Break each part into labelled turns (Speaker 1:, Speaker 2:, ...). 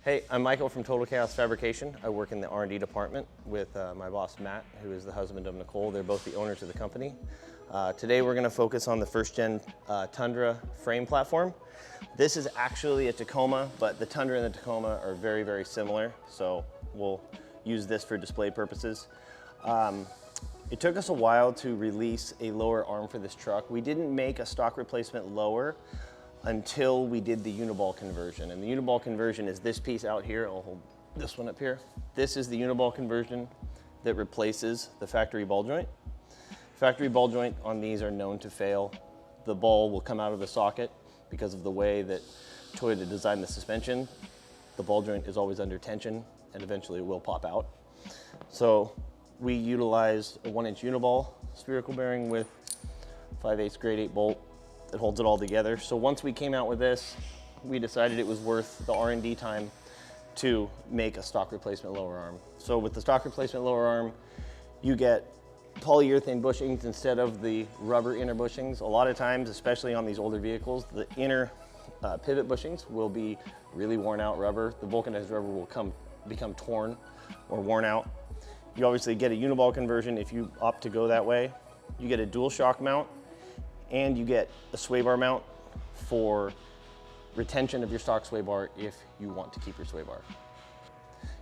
Speaker 1: Hey, I'm Michael from Total Chaos Fabrication. I work in the R&D department with my boss Matt, who is the husband of Nicole. They're both the owners of the company. Today we're going to focus on the first gen Tundra frame platform. This is actually a Tacoma, but the Tundra and the Tacoma are very, very similar, so we'll use this for display purposes. It took us a while to release a lower arm for this truck. We didn't make a stock replacement lower until we did the uniball conversion. And the uniball conversion is this piece out here. I'll hold this one up here. This is the uniball conversion that replaces the factory ball joint. Factory ball joint on these are known to fail. The ball will come out of the socket because of the way that Toyota designed the suspension. The ball joint is always under tension and eventually it will pop out. So we utilized a 1-inch uniball spherical bearing with 5/8 grade 8 bolt that holds it all together. So once we came out with this, we decided it was worth the R&D time to make a stock replacement lower arm. So with the stock replacement lower arm, you get polyurethane bushings instead of the rubber inner bushings. A lot of times, especially on these older vehicles, the inner pivot bushings will be really worn out rubber. The vulcanized rubber will become torn or worn out. You obviously get a uniball conversion if you opt to go that way. You get a dual shock mount, and you get a sway bar mount for retention of your stock sway bar if you want to keep your sway bar.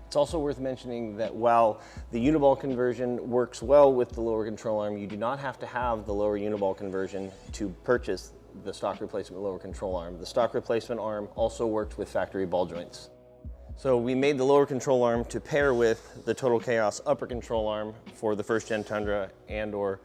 Speaker 1: It's also worth mentioning that while the uniball conversion works well with the lower control arm, you do not have to have the lower uniball conversion to purchase the stock replacement lower control arm. The stock replacement arm also works with factory ball joints. So we made the lower control arm to pair with the Total Chaos upper control arm for the first gen Tundra and or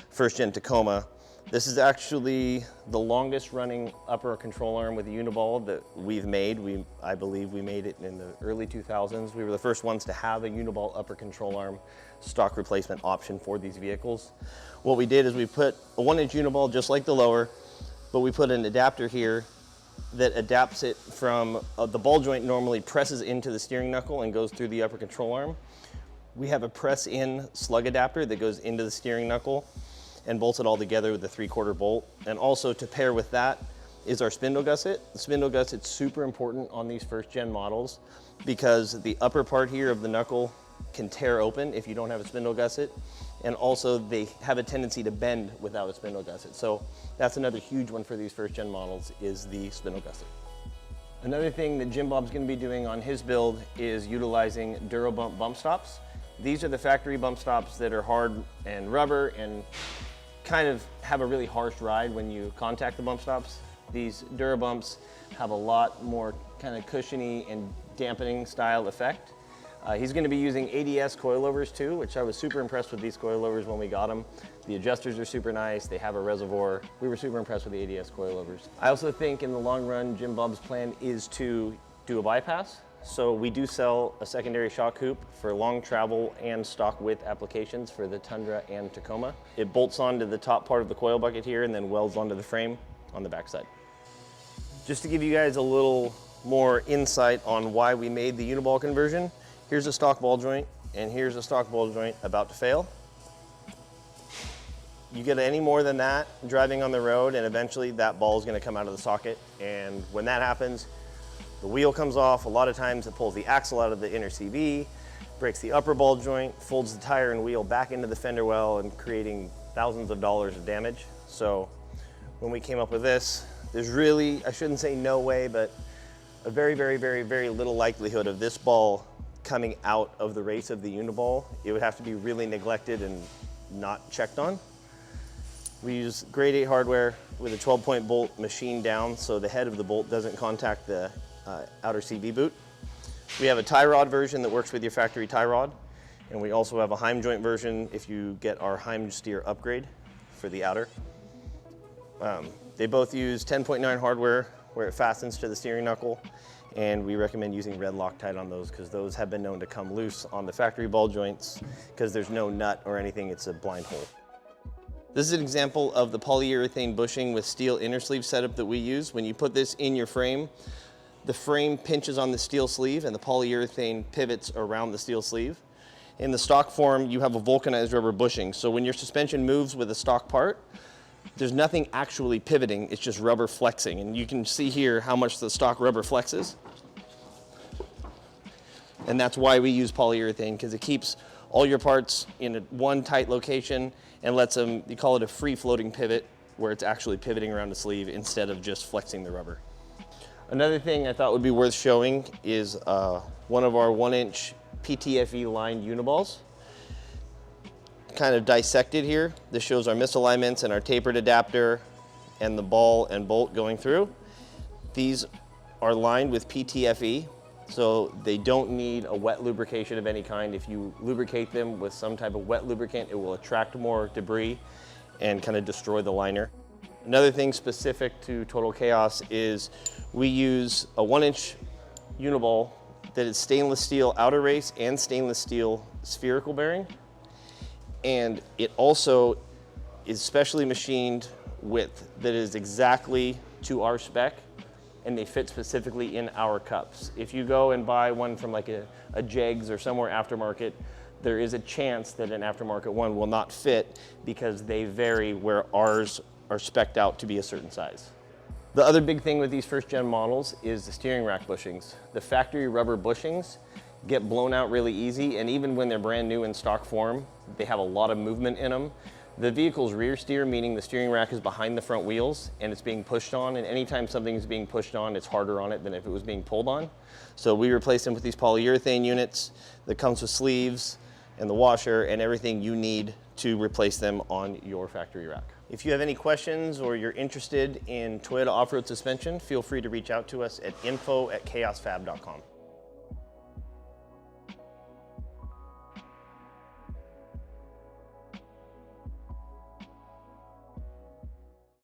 Speaker 1: first gen Tacoma. This is actually the longest running upper control arm with a uniball that we've made. I believe we made it in the early 2000s. We were the first ones to have a uniball upper control arm stock replacement option for these vehicles. What we did is we put a 1-inch uniball just like the lower, but we put an adapter here that adapts it from, the ball joint normally presses into the steering knuckle and goes through the upper control arm. We have a press-in slug adapter that goes into the steering knuckle and bolts it all together with a 3/4 bolt. And also to pair with that is our spindle gusset. The spindle gusset's super important on these first gen models because the upper part here of the knuckle can tear open if you don't have a spindle gusset. And also they have a tendency to bend without a spindle gusset. So that's another huge one for these first gen models is the spindle gusset. Another thing that Jim Bob's gonna be doing on his build is utilizing DuraBump bump stops. These are the factory bump stops that are hard and rubber and kind of have a really harsh ride when you contact the bump stops. These DuraBumps have a lot more kind of cushiony and dampening style effect. He's going to be using ADS coilovers too, which I was super impressed with these coilovers when we got them. The adjusters are super nice, they have a reservoir. We were super impressed with the ADS coilovers. I also think in the long run, Jim Bob's plan is to do a bypass. So we do sell a secondary shock hoop for long travel and stock width applications for the Tundra and Tacoma. It bolts onto the top part of the coil bucket here and then welds onto the frame on the backside. Just to give you guys a little more insight on why we made the uniball conversion, here's a stock ball joint and here's a stock ball joint about to fail. You get any more than that driving on the road and eventually that ball is going to come out of the socket, and when that happens, the wheel comes off. A lot of times it pulls the axle out of the inner CV, breaks the upper ball joint, folds the tire and wheel back into the fender well and creating thousands of dollars of damage. So when we came up with this, there's really, I shouldn't say no way, but a very, very, very, very little likelihood of this ball coming out of the race of the uniball. It would have to be really neglected and not checked on. We use grade 8 hardware with a 12-point bolt machined down so the head of the bolt doesn't contact the outer CV boot. We have a tie rod version that works with your factory tie rod, and we also have a Heim joint version if you get our Heim steer upgrade for the outer. They both use 10.9 hardware where it fastens to the steering knuckle, and we recommend using red Loctite on those because those have been known to come loose on the factory ball joints because there's no nut or anything, it's a blind hole. This is an example of the polyurethane bushing with steel inner sleeve setup that we use. When you put this in your frame, the frame pinches on the steel sleeve and the polyurethane pivots around the steel sleeve. In the stock form, you have a vulcanized rubber bushing. So when your suspension moves with a stock part, there's nothing actually pivoting, it's just rubber flexing. And you can see here how much the stock rubber flexes. And that's why we use polyurethane, because it keeps all your parts in one tight location and lets them, you call it a free floating pivot, where it's actually pivoting around the sleeve instead of just flexing the rubber. Another thing I thought would be worth showing is one of our 1-inch PTFE lined uniballs. Kind of dissected here. This shows our misalignments and our tapered adapter and the ball and bolt going through. These are lined with PTFE, so they don't need a wet lubrication of any kind. If you lubricate them with some type of wet lubricant, it will attract more debris and kind of destroy the liner. Another thing specific to Total Chaos is we use a 1-inch uniball that is stainless steel outer race and stainless steel spherical bearing. And it also is specially machined width that is exactly to our spec, and they fit specifically in our cups. If you go and buy one from like a Jegs or somewhere aftermarket, there is a chance that an aftermarket one will not fit because they vary where ours are spec'd out to be a certain size. The other big thing with these first-gen models is the steering rack bushings. The factory rubber bushings get blown out really easy, and even when they're brand new in stock form, they have a lot of movement in them. The vehicle's rear steer, meaning the steering rack is behind the front wheels and it's being pushed on, and anytime something is being pushed on, it's harder on it than if it was being pulled on. So we replace them with these polyurethane units that comes with sleeves and the washer and everything you need to replace them on your factory rack. If you have any questions or you're interested in Toyota off-road suspension, feel free to reach out to us at info@chaosfab.com.